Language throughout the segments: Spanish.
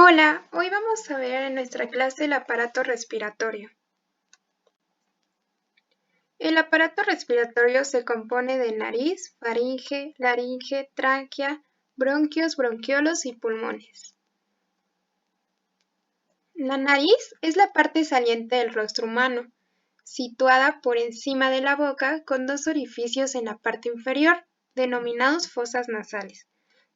Hola, hoy vamos a ver en nuestra clase el aparato respiratorio. El aparato respiratorio se compone de nariz, faringe, laringe, tráquea, bronquios, bronquiolos y pulmones. La nariz es la parte saliente del rostro humano, situada por encima de la boca con dos orificios en la parte inferior, denominados fosas nasales.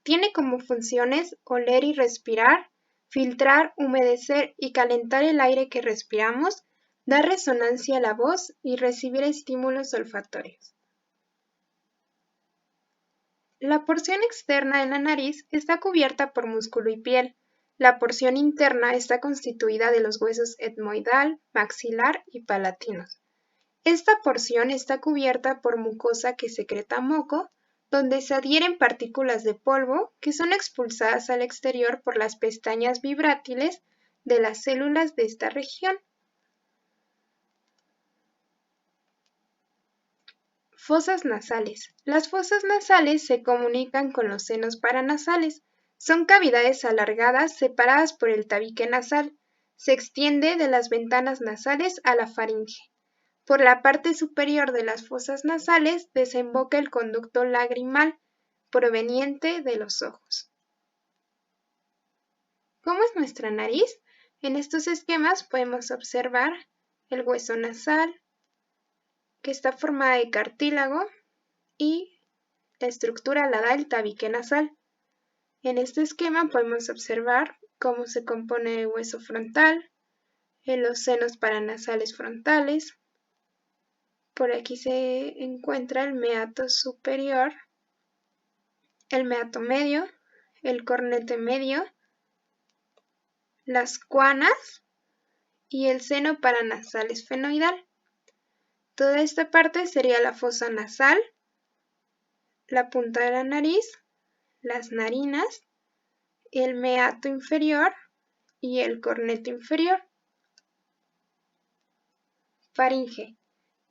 Tiene como funciones oler y respirar, filtrar, humedecer y calentar el aire que respiramos, dar resonancia a la voz y recibir estímulos olfatorios. La porción externa de la nariz está cubierta por músculo y piel. La porción interna está constituida de los huesos etmoidal, maxilar y palatinos. Esta porción está cubierta por mucosa que secreta moco, donde se adhieren partículas de polvo que son expulsadas al exterior por las pestañas vibrátiles de las células de esta región. Fosas nasales. Las fosas nasales se comunican con los senos paranasales. Son cavidades alargadas separadas por el tabique nasal. Se extiende de las ventanas nasales a la faringe. Por la parte superior de las fosas nasales desemboca el conducto lagrimal, proveniente de los ojos. ¿Cómo es nuestra nariz? En estos esquemas podemos observar el hueso nasal, que está formada de cartílago, y la estructura la da el tabique nasal. En este esquema podemos observar cómo se compone el hueso frontal, en los senos paranasales frontales. Por aquí se encuentra el meato superior, el meato medio, el cornete medio, las cuanas y el seno paranasal esfenoidal. Toda esta parte sería la fosa nasal, la punta de la nariz, las narinas, el meato inferior y el cornete inferior. Faringe.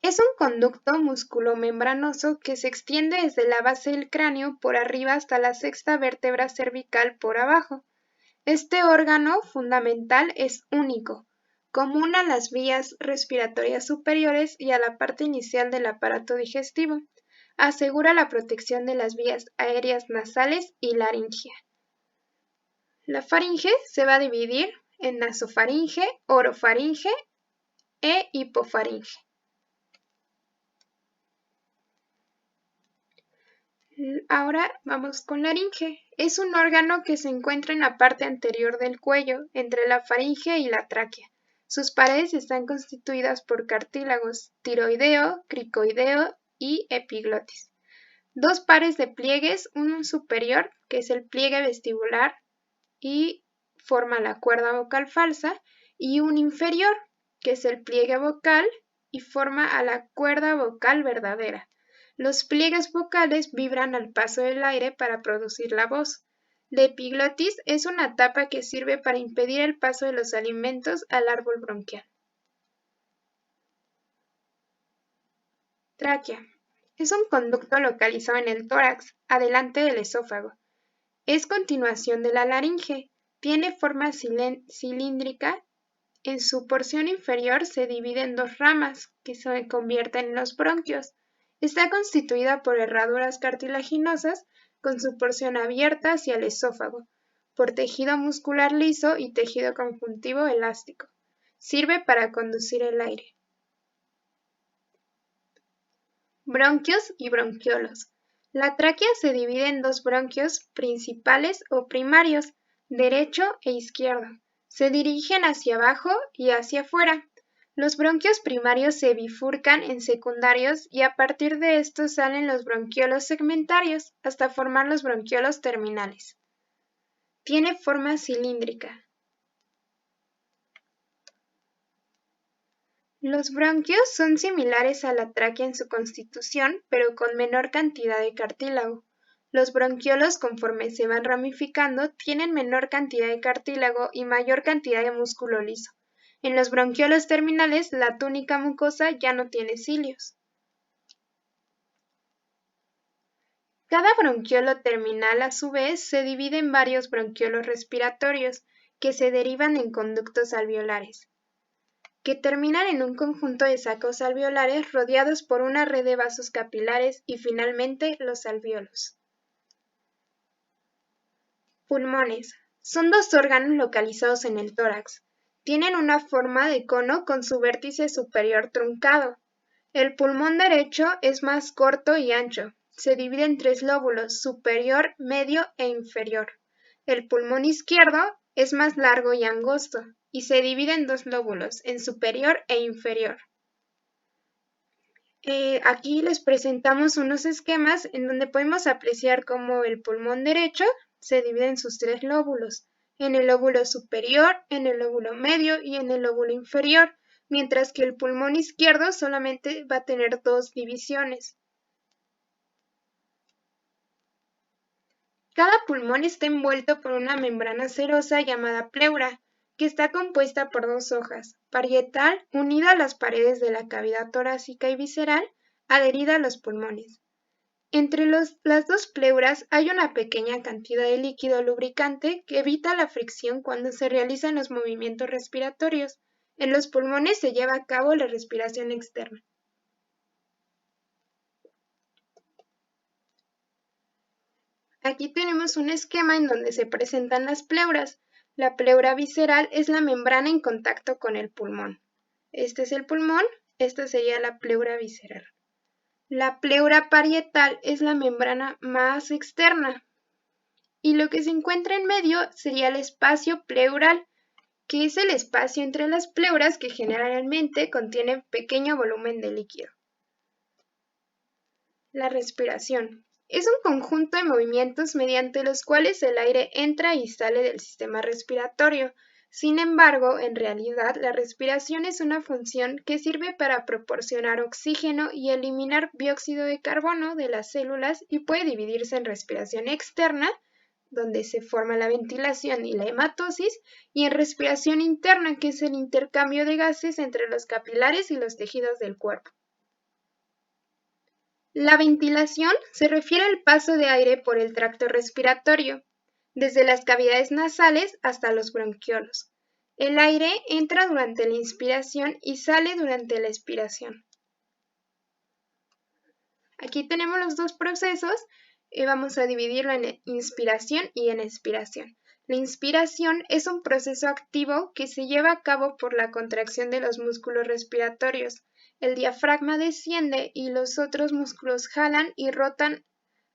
Es un conducto musculomembranoso que se extiende desde la base del cráneo por arriba hasta la sexta vértebra cervical por abajo. Este órgano fundamental es único, común a las vías respiratorias superiores y a la parte inicial del aparato digestivo. Asegura la protección de las vías aéreas nasales y laringea. La faringe se va a dividir en nasofaringe, orofaringe e hipofaringe. Ahora vamos con laringe. Es un órgano que se encuentra en la parte anterior del cuello, entre la faringe y la tráquea. Sus paredes están constituidas por cartílagos tiroideo, cricoideo y epiglotis. Dos pares de pliegues, uno superior, que es el pliegue vestibular y forma la cuerda vocal falsa, y un inferior, que es el pliegue vocal y forma a la cuerda vocal verdadera. Los pliegues vocales vibran al paso del aire para producir la voz. La epiglotis es una tapa que sirve para impedir el paso de los alimentos al árbol bronquial. Tráquea. Es un conducto localizado en el tórax, adelante del esófago. Es continuación de la laringe. Tiene forma cilíndrica. En su porción inferior se divide en dos ramas, que se convierten en los bronquios. Está constituida por herraduras cartilaginosas con su porción abierta hacia el esófago, por tejido muscular liso y tejido conjuntivo elástico. Sirve para conducir el aire. Bronquios y bronquiolos. La tráquea se divide en dos bronquios principales o primarios, derecho e izquierdo. Se dirigen hacia abajo y hacia afuera. Los bronquios primarios se bifurcan en secundarios y a partir de estos salen los bronquiolos segmentarios hasta formar los bronquiolos terminales. Tiene forma cilíndrica. Los bronquios son similares a la tráquea en su constitución, pero con menor cantidad de cartílago. Los bronquiolos, conforme se van ramificando, tienen menor cantidad de cartílago y mayor cantidad de músculo liso. En los bronquiolos terminales, la túnica mucosa ya no tiene cilios. Cada bronquiolo terminal, a su vez, se divide en varios bronquiolos respiratorios, que se derivan en conductos alveolares, que terminan en un conjunto de sacos alveolares rodeados por una red de vasos capilares y finalmente los alvéolos. Pulmones. Son dos órganos localizados en el tórax. Tienen una forma de cono con su vértice superior truncado. El pulmón derecho es más corto y ancho. Se divide en tres lóbulos, superior, medio e inferior. El pulmón izquierdo es más largo y angosto, y se divide en dos lóbulos, en superior e inferior. Aquí les presentamos unos esquemas en donde podemos apreciar cómo el pulmón derecho se divide en sus tres lóbulos, en el lóbulo superior, en el lóbulo medio y en el lóbulo inferior, mientras que el pulmón izquierdo solamente va a tener dos divisiones. Cada pulmón está envuelto por una membrana serosa llamada pleura, que está compuesta por dos hojas, parietal unida a las paredes de la cavidad torácica y visceral, adherida a los pulmones. Entre las dos pleuras hay una pequeña cantidad de líquido lubricante que evita la fricción cuando se realizan los movimientos respiratorios. En los pulmones se lleva a cabo la respiración externa. Aquí tenemos un esquema en donde se presentan las pleuras. La pleura visceral es la membrana en contacto con el pulmón. Este es el pulmón, esta sería la pleura visceral. La pleura parietal es la membrana más externa. Y lo que se encuentra en medio sería el espacio pleural, que es el espacio entre las pleuras que generalmente contiene pequeño volumen de líquido. La respiración. Es un conjunto de movimientos mediante los cuales el aire entra y sale del sistema respiratorio. Sin embargo, en realidad, la respiración es una función que sirve para proporcionar oxígeno y eliminar dióxido de carbono de las células y puede dividirse en respiración externa, donde se forma la ventilación y la hematosis, y en respiración interna, que es el intercambio de gases entre los capilares y los tejidos del cuerpo. La ventilación se refiere al paso de aire por el tracto respiratorio, desde las cavidades nasales hasta los bronquiolos. El aire entra durante la inspiración y sale durante la expiración. Aquí tenemos los dos procesos y vamos a dividirlo en inspiración y en expiración. La inspiración es un proceso activo que se lleva a cabo por la contracción de los músculos respiratorios. El diafragma desciende y los otros músculos jalan y rotan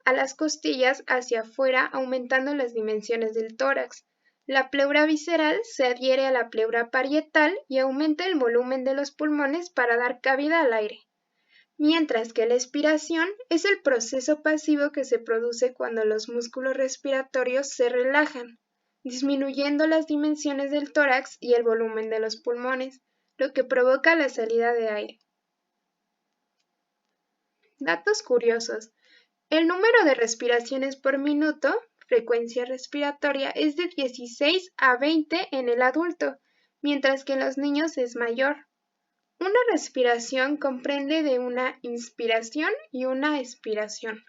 a las costillas hacia afuera, aumentando las dimensiones del tórax. La pleura visceral se adhiere a la pleura parietal y aumenta el volumen de los pulmones para dar cabida al aire. Mientras que la expiración es el proceso pasivo que se produce cuando los músculos respiratorios se relajan, disminuyendo las dimensiones del tórax y el volumen de los pulmones, lo que provoca la salida de aire. Datos curiosos. El número de respiraciones por minuto, frecuencia respiratoria, es de 16 a 20 en el adulto, mientras que en los niños es mayor. Una respiración comprende de una inspiración y una expiración.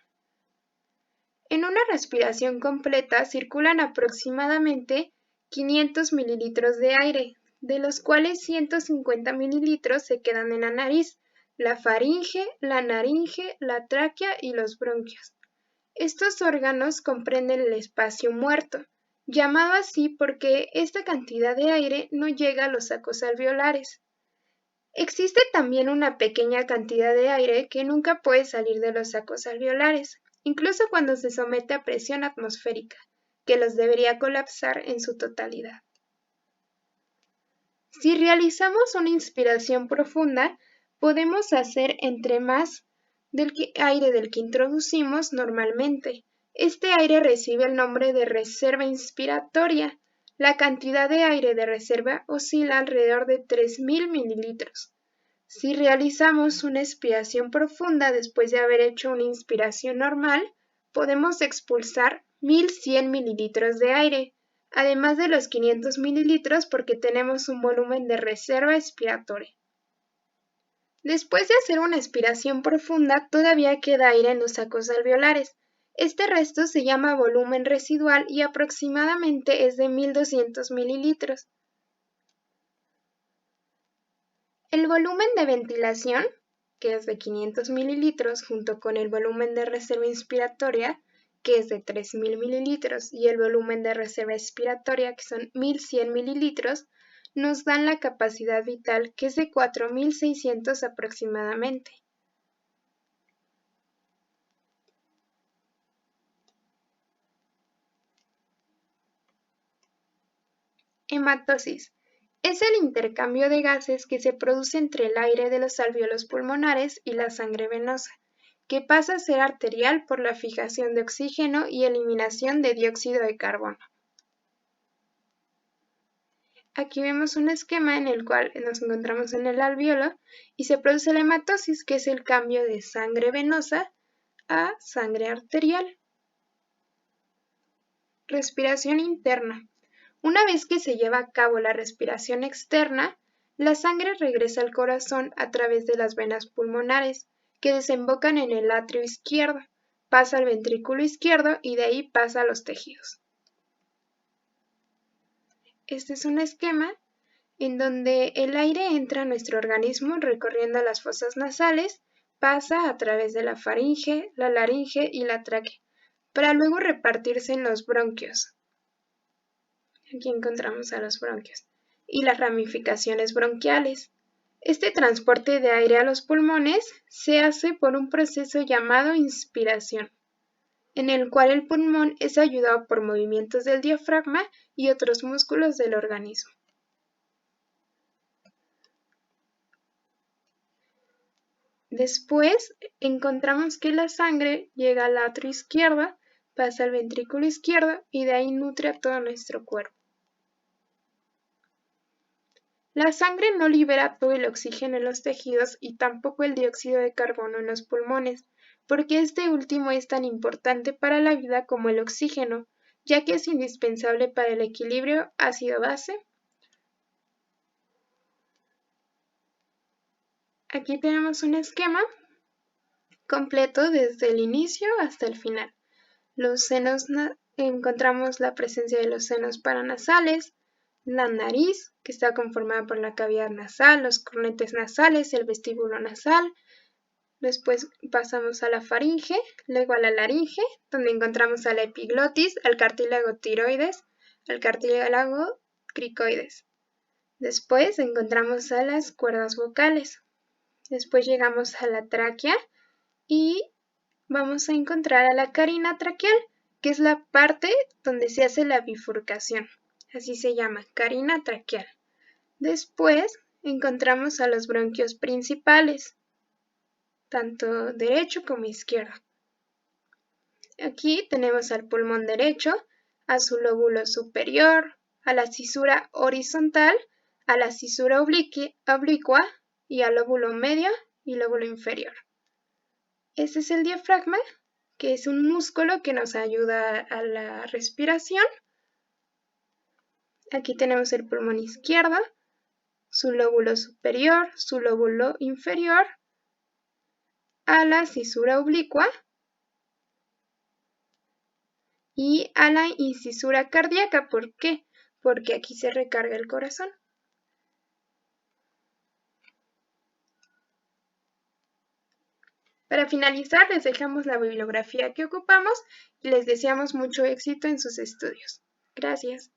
En una respiración completa circulan aproximadamente 500 mililitros de aire, de los cuales 150 mililitros se quedan en la nariz, la faringe, la naringe, la tráquea y los bronquios. Estos órganos comprenden el espacio muerto, llamado así porque esta cantidad de aire no llega a los sacos alveolares. Existe también una pequeña cantidad de aire que nunca puede salir de los sacos alveolares, incluso cuando se somete a presión atmosférica, que los debería colapsar en su totalidad. Si realizamos una inspiración profunda, podemos hacer entre más del aire del que introducimos normalmente. Este aire recibe el nombre de reserva inspiratoria. La cantidad de aire de reserva oscila alrededor de 3.000 mililitros. Si realizamos una expiración profunda después de haber hecho una inspiración normal, podemos expulsar 1.100 mililitros de aire, además de los 500 mililitros porque tenemos un volumen de reserva expiratoria. Después de hacer una expiración profunda, todavía queda aire en los sacos alveolares. Este resto se llama volumen residual y aproximadamente es de 1200 mililitros. El volumen de ventilación, que es de 500 mililitros, junto con el volumen de reserva inspiratoria, que es de 3000 mililitros, y el volumen de reserva expiratoria, que son 1100 mililitros, nos dan la capacidad vital, que es de 4600 aproximadamente. Hematosis. Es el intercambio de gases que se produce entre el aire de los alvéolos pulmonares y la sangre venosa, que pasa a ser arterial por la fijación de oxígeno y eliminación de dióxido de carbono. Aquí vemos un esquema en el cual nos encontramos en el alvéolo y se produce la hematosis, que es el cambio de sangre venosa a sangre arterial. Respiración interna. Una vez que se lleva a cabo la respiración externa, la sangre regresa al corazón a través de las venas pulmonares, que desembocan en el atrio izquierdo, pasa al ventrículo izquierdo y de ahí pasa a los tejidos. Este es un esquema en donde el aire entra a nuestro organismo recorriendo las fosas nasales, pasa a través de la faringe, la laringe y la tráquea, para luego repartirse en los bronquios. Aquí encontramos a los bronquios y las ramificaciones bronquiales. Este transporte de aire a los pulmones se hace por un proceso llamado inspiración, en el cual el pulmón es ayudado por movimientos del diafragma y otros músculos del organismo. Después encontramos que la sangre llega al atrio izquierdo, pasa al ventrículo izquierdo y de ahí nutre a todo nuestro cuerpo. La sangre no libera todo el oxígeno en los tejidos y tampoco el dióxido de carbono en los pulmones, porque este último es tan importante para la vida como el oxígeno, ya que es indispensable para el equilibrio ácido-base. Aquí tenemos un esquema completo desde el inicio hasta el final. Encontramos la presencia de los senos paranasales, la nariz, que está conformada por la cavidad nasal, los cornetes nasales, el vestíbulo nasal. Después pasamos a la faringe, luego a la laringe, donde encontramos a la epiglotis, al cartílago tiroides, al cartílago cricoides. Después encontramos a las cuerdas vocales. Después llegamos a la tráquea y vamos a encontrar a la carina traqueal, que es la parte donde se hace la bifurcación. Así se llama, carina traqueal. Después encontramos a los bronquios principales, tanto derecho como izquierdo. Aquí tenemos al pulmón derecho, a su lóbulo superior, a la cisura horizontal, a la cisura oblicua y al lóbulo medio y lóbulo inferior. Este es el diafragma, que es un músculo que nos ayuda a la respiración. Aquí tenemos el pulmón izquierdo, su lóbulo superior, su lóbulo inferior, a la cisura oblicua y a la incisura cardíaca. ¿Por qué? Porque aquí se recarga el corazón. Para finalizar, les dejamos la bibliografía que ocupamos y les deseamos mucho éxito en sus estudios. Gracias.